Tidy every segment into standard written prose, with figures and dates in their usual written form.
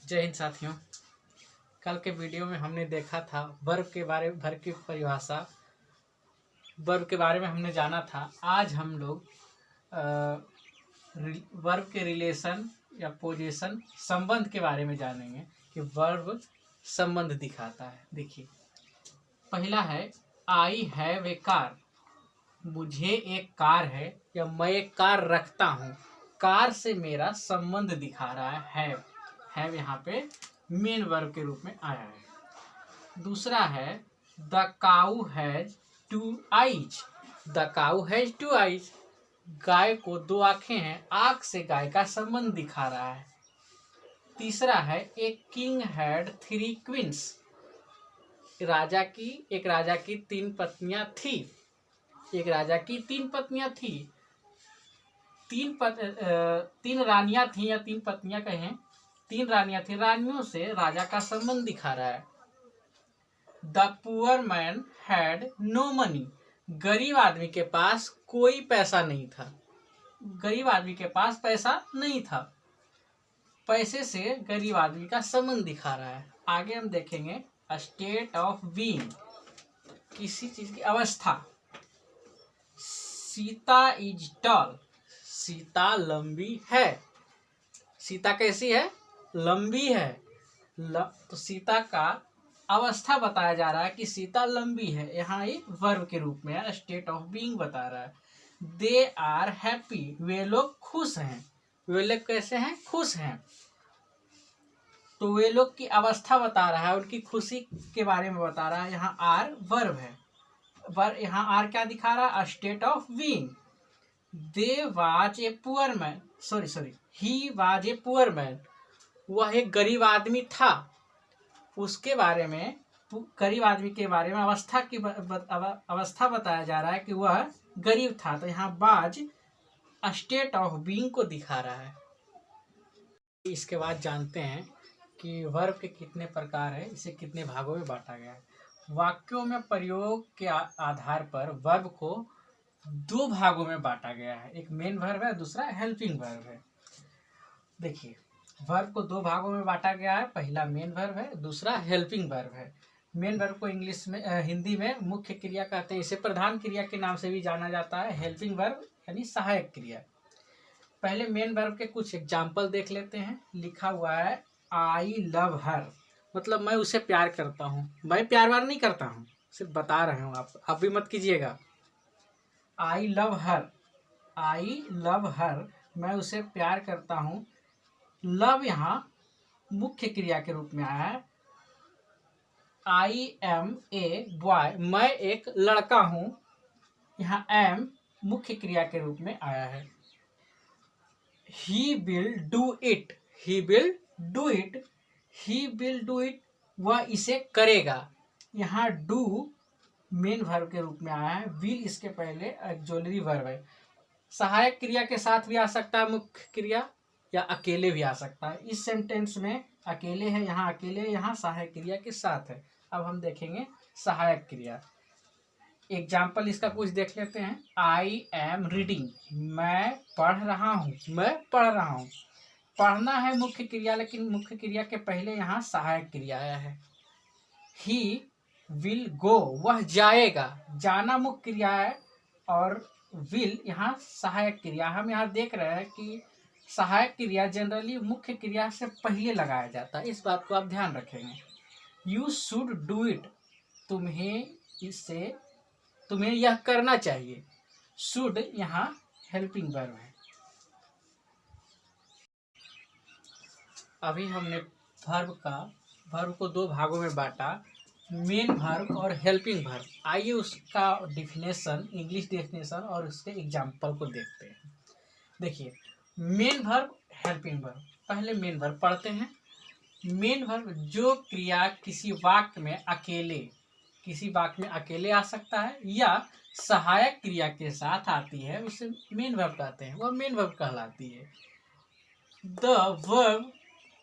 जय हिंद साथियों। कल के वीडियो में हमने देखा था वर्ब के बारे में, वर्ब की परिभाषा, वर्ब के बारे में हमने जाना था। आज हम लोग वर्ब के रिलेशन या पोजीशन, संबंध के बारे में जानेंगे कि वर्ब संबंध दिखाता है। देखिए, पहला है आई हैव ए कार। मुझे एक कार है या मैं एक कार रखता हूँ। कार से मेरा संबंध दिखा रहा है हैव यहाँ पे मेन वर्ब के रूप में आया है। दूसरा है the cow has 2 eyes. The cow has 2 eyes. गाय को 2 आंखें हैं। आंख से गाय का संबंध दिखा रहा है। तीसरा है ए किंग हैड 3 क्वींस। एक राजा की 3 पत्नियां थी। एक राजा की 3 पत्नियां थी। 3 रानियां थी या 3 पत्नियां कहें, 3 रानियां थी। रानियों से राजा का संबंध दिखा रहा है। The poor man had no money. गरीब आदमी के पास कोई पैसा नहीं था। गरीब आदमी के पास पैसा नहीं था। पैसे से गरीब आदमी का संबंध दिखा रहा है। आगे हम देखेंगे स्टेट ऑफ बीइंग, किसी चीज की अवस्था। Sita is tall. सीता लंबी है। सीता कैसी है? लंबी है। तो सीता का अवस्था बताया जा रहा है कि सीता लंबी है। यहाँ ये वर्ब के रूप में है, स्टेट ऑफ बीइंग बता रहा है। They are happy. वे लोग खुश हैं। वे लोग कैसे हैं? खुश हैं। तो वे लोग की अवस्था बता रहा है, उनकी खुशी के बारे में बता रहा है। यहाँ आर वर्ब है। यहाँ आर क्या दिखा रहा है? State of being. They was a poor man. He was a poor man. वह एक गरीब आदमी था। उसके बारे में, गरीब आदमी के बारे में अवस्था बताया जा रहा है कि वह गरीब था। तो यहाँ बाज स्टेट ऑफ बीइंग को दिखा रहा है। इसके बाद जानते हैं कि वर्ब के कितने प्रकार है, इसे कितने भागों में बांटा गया है। वाक्यों में प्रयोग के आधार पर वर्ब को 2 भागों में बांटा गया है। एक मेन वर्ब है, दूसरा हेल्पिंग वर्ब है। देखिए, वर्ब को 2 भागों में बांटा गया है। पहला मेन वर्ब है, दूसरा हेल्पिंग वर्ब है। मेन वर्ब को हिंदी में मुख्य क्रिया कहते हैं। इसे प्रधान क्रिया के नाम से भी जाना जाता है। हेल्पिंग वर्ब यानी सहायक क्रिया। पहले मेन वर्ब के कुछ एग्जाम्पल देख लेते हैं। लिखा हुआ है आई लव हर, मतलब मैं उसे प्यार करता हूँ। मैं प्यार वार नहीं करता हूँ, सिर्फ बता रहे हूँ। आप भी मत कीजिएगा। I love her, I love हर, मैं उसे प्यार करता हूँ। लव यहाँ मुख्य क्रिया के रूप में आया है। आई एम ए बॉय, मैं एक लड़का हूँ। यहाँ एम मुख्य क्रिया के रूप में आया है। He will do it. He will do it. He will do it, वह इसे करेगा। यहाँ डू मेन वर्ब के रूप में आया है। विल इसके पहले ऑक्सिलरी वर्ब है। सहायक क्रिया के साथ भी आ सकता है मुख्य क्रिया, या अकेले भी आ सकता है। इस सेंटेंस में अकेले है, यहाँ अकेले, यहाँ सहायक क्रिया के साथ है। अब हम देखेंगे सहायक क्रिया। एग्जाम्पल इसका कुछ देख लेते हैं। आई एम रीडिंग, मैं पढ़ रहा हूँ। मैं पढ़ रहा हूँ। पढ़ना है मुख्य क्रिया, लेकिन मुख्य क्रिया के पहले यहाँ सहायक क्रिया आया है। ही विल गो, वह जाएगा। जाना मुख्य क्रिया है और विल यहाँ सहायक क्रिया। हम यहाँ देख रहे हैं कि सहायक क्रिया जनरली मुख्य क्रिया से पहले लगाया जाता है। इस बात को आप ध्यान रखेंगे। यू शुड डू इट, तुम्हें यह करना चाहिए। शुड यहाँ हेल्पिंग वर्ब है। अभी हमने वर्ब को 2 भागों में बांटा, मेन वर्ब और हेल्पिंग वर्ब। आइए उसका डिफिनेशन, इंग्लिश डिफिनेशन और उसके एग्जाम्पल को देखते हैं। देखिए, मेन वर्ब, हेल्पिंग वर्ब। पहले मेन वर्ब पढ़ते हैं। मेन वर्ब जो क्रिया किसी वाक्य में अकेले आ सकता है या सहायक क्रिया के साथ आती है, उसे मेन वर्ब कहते हैं। वह मेन वर्ब कहलाती है। द वर्ब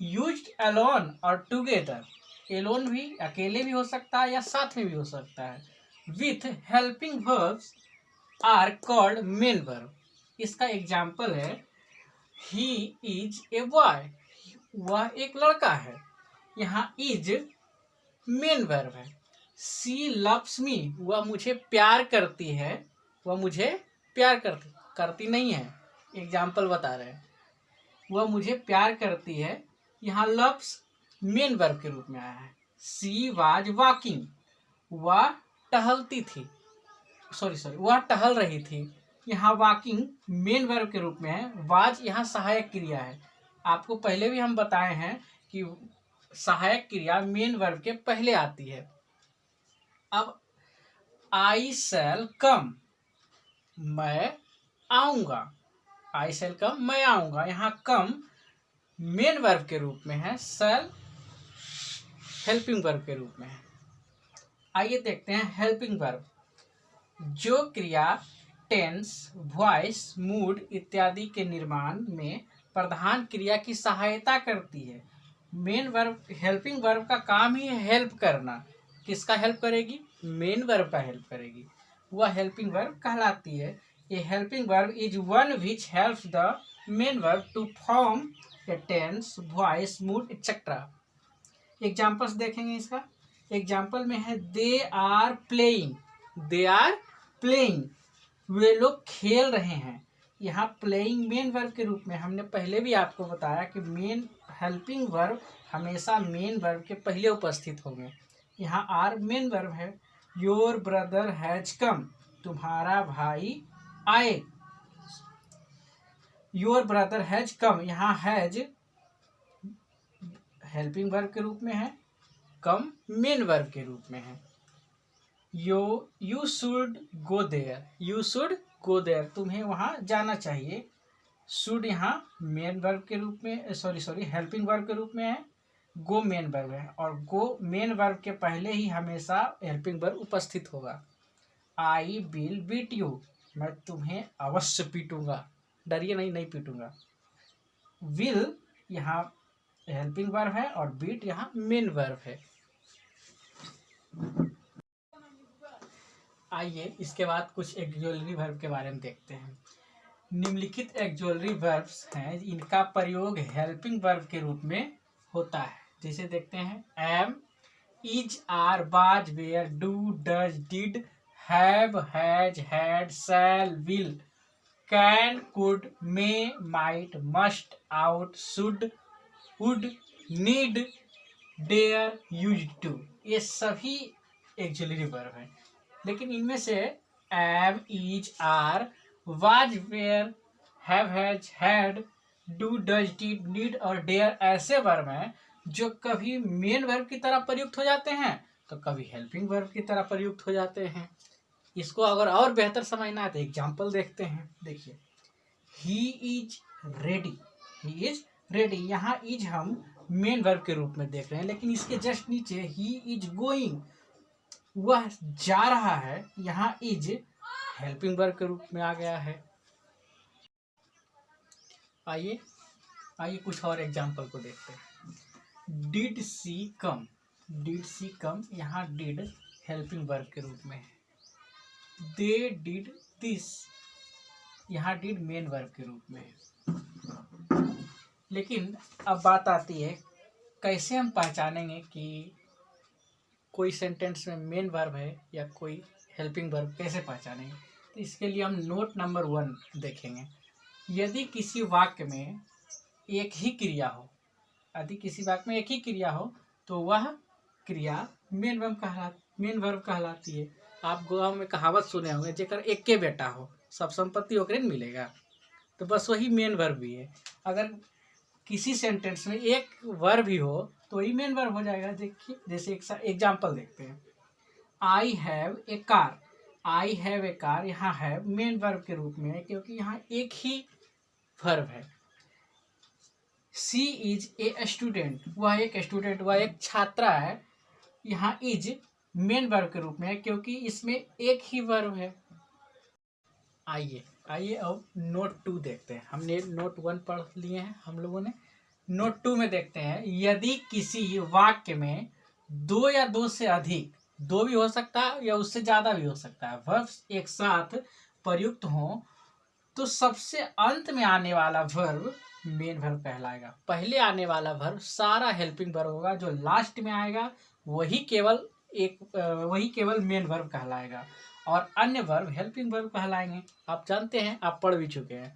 यूज्ड अलोन और टुगेदर, एलोन भी, अकेले भी हो सकता है या साथ में भी हो सकता है। With helping verbs are called main verb. इसका एग्जाम्पल है ही इज ए बॉय। वह एक लड़का है। यहाँ इज मेन वर्ब है। शी लव्स मी, वह मुझे प्यार करती है। वह मुझे प्यार करती नहीं है, एग्जाम्पल बता रहे हैं। वह मुझे प्यार करती है। यहाँ लव्स मेन वर्ब के रूप में आया है। शी वाज वॉकिंग, वह टहलती थी, सॉरी वह टहल रही थी। यहाँ वॉकिंग मेन वर्ब के रूप में है। वाज यहाँ सहायक क्रिया है। आपको पहले भी हम बताए हैं कि सहायक क्रिया मेन वर्ब के पहले आती है। अब आई शैल कम, मैं आऊँगा। आई शैल कम, मैं आऊँगा। यहाँ कम मेन वर्ब के रूप में है, शैल हेल्पिंग वर्ब के रूप में है। आइए देखते हैं हेल्पिंग वर्ब। जो क्रिया टेंस, वॉइस, मूड इत्यादि के निर्माण में प्रधान क्रिया की सहायता करती है। मेन वर्ब, हेल्पिंग वर्ब का काम ही है हेल्प करना। किसका हेल्प करेगी? मेन वर्ब का हेल्प करेगी, वह हेल्पिंग वर्ब कहलाती है। A helping verb is one which helps the main verb to form a tense, voice, mood etcetera. Examples देखेंगे इसका। एग्जाम्पल में है they are playing, they are playing, वे लोग खेल रहे हैं। यहाँ प्लेइंग मेन वर्ब के रूप में, हमने पहले भी आपको बताया कि मेन हेल्पिंग वर्ब हमेशा मेन वर्ब के पहले उपस्थित होंगे। यहाँ आर मेन वर्ब है। योर ब्रदर हैज कम, तुम्हारा भाई आए। योर ब्रदर हैज कम, यहाँ हैज हेल्पिंग वर्ब के रूप में है, कम मेन वर्ब के रूप में है। You should go there, you should go there, तुम्हें वहाँ जाना चाहिए। शुड यहाँ मेन वर्ब के रूप में, सॉरी हेल्पिंग वर्ब के रूप में है। गो मेन वर्ब है और गो मेन वर्ब के पहले ही हमेशा हेल्पिंग वर्ब उपस्थित होगा। आई विल बीट यू, मैं तुम्हें अवश्य पीटूंगा, डरिए नहीं, नहीं पीटूंगा। विल यहाँ हेल्पिंग वर्ब है और बीट यहाँ मेन वर्ब है। आइए इसके बाद कुछ एक्सुअलरी वर्ब के बारे में देखते हैं। निम्नलिखित एक्सुअलरी वर्ब्स हैं, इनका प्रयोग हेल्पिंग वर्ब के रूप में होता है। जैसे देखते हैं am, is, are, was, were, do, does, did, have, has, had, shall, will, can, could, may, might, must, ought, should, would, need, dare, used to, ये सभी एक्सुअलरी वर्ब हैं। लेकिन इनमें से am, is, are, was, were, have, has, had, do, does, did, need और dare ऐसे verb हैं जो कभी मेन वर्ब की तरह प्रयुक्त हो जाते हैं तो कभी हेल्पिंग वर्ब की तरह प्रयुक्त हो जाते हैं। इसको अगर और बेहतर समझना है तो एग्जाम्पल देखते हैं। देखिए he is ready, he is ready, यहाँ इज हम मेन वर्ब के रूप में देख रहे हैं, लेकिन इसके जस्ट नीचे ही इज गोइंग, वह जा रहा है, यहाँ इज हेल्पिंग वर्ब के रूप में आ गया है। आइए कुछ और एग्जाम्पल को देखते हैं। डिड सी कम, डिड सी कम, यहाँ डिड हेल्पिंग वर्ब के रूप में है। दे डिड दिस, यहाँ डिड मेन वर्ब के रूप में है। लेकिन अब बात आती है कैसे हम पहचानेंगे कि कोई सेंटेंस में मेन वर्ब है या कोई हेल्पिंग वर्ब, कैसे पहचानेंगे? तो इसके लिए हम नोट नंबर 1 देखेंगे। यदि किसी वाक्य में एक ही क्रिया हो, यदि किसी वाक्य में एक ही क्रिया हो तो वह क्रिया मेन वर्ब कहलाती है। आप गाँव में कहावत सुने होंगे, जेकर एक के बेटा हो सब संपत्ति ओकरे न मिलेगा, तो बस वही मेन वर्ब भी है। अगर किसी सेंटेंस में एक वर्ब भी हो तो वही मेन वर्ब हो जाएगा। देखिए जैसे एक एग्जाम्पल देखते हैं। I have a car, I have a car, यहाँ हैव मेन वर्ब के रूप में है क्योंकि यहाँ एक ही वर्ब है। सी इज ए स्टूडेंट, वह एक स्टूडेंट, वह एक छात्रा है, यहाँ इज मेन वर्ब के रूप में है क्योंकि इसमें एक ही वर्ब है। आइए अब नोट 2 देखते हैं। हमने नोट 1 पढ़ लिए हैं हम लोगों ने। नोट 2 में देखते हैं, यदि किसी वाक्य में 2 या 2 से अधिक, 2 भी हो सकता है या उससे ज़्यादा भी हो सकता है, वर्ब्स एक साथ प्रयुक्त हों तो सबसे अंत में आने वाला वर्ब मेन वर्ब कहलाएगा। पहले आने वाला वर्ब सारा हेल्पिंग वर्ब होगा, जो लास्ट में आएगा वही केवल मेन वर्ब कहलाएगा, और अन्य वर्ब हेल्पिंग वर्ब कहलाएंगे। आप जानते हैं, आप पढ़ भी चुके हैं।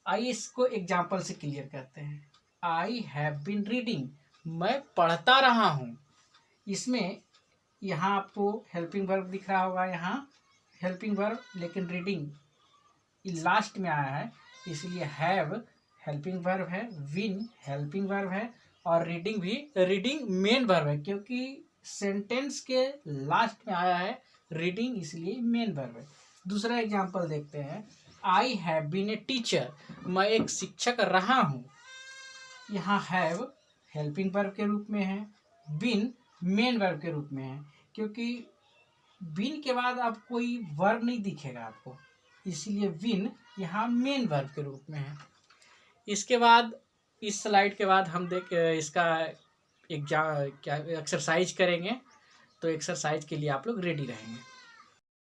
आइए इसको एग्जाम्पल से क्लियर करते हैं। आई हैव बीन रीडिंग, मैं पढ़ता रहा हूँ। इसमें यहाँ आपको हेल्पिंग वर्ब दिख रहा होगा, यहाँ हेल्पिंग वर्ब, लेकिन रीडिंग लास्ट में आया है, इसलिए हैव हेल्पिंग वर्ब है, विन हेल्पिंग वर्ब है, और रीडिंग मेन वर्ब है, क्योंकि सेंटेंस के लास्ट में आया है रीडिंग, इसलिए मेन वर्ब है। दूसरा एग्जांपल देखते हैं। I have been a teacher, मैं एक शिक्षक रहा हूँ। यहाँ हैव हेल्पिंग वर्ब के रूप में है, बीन मेन वर्ब के रूप में है, क्योंकि बीन के बाद अब कोई वर्ब नहीं दिखेगा आपको, इसलिए विन यहाँ मेन वर्ब के रूप में है। इसके बाद इस स्लाइड के बाद हम इसका एक्सरसाइज करेंगे, तो एक्सरसाइज के लिए आप लोग रेडी रहेंगे।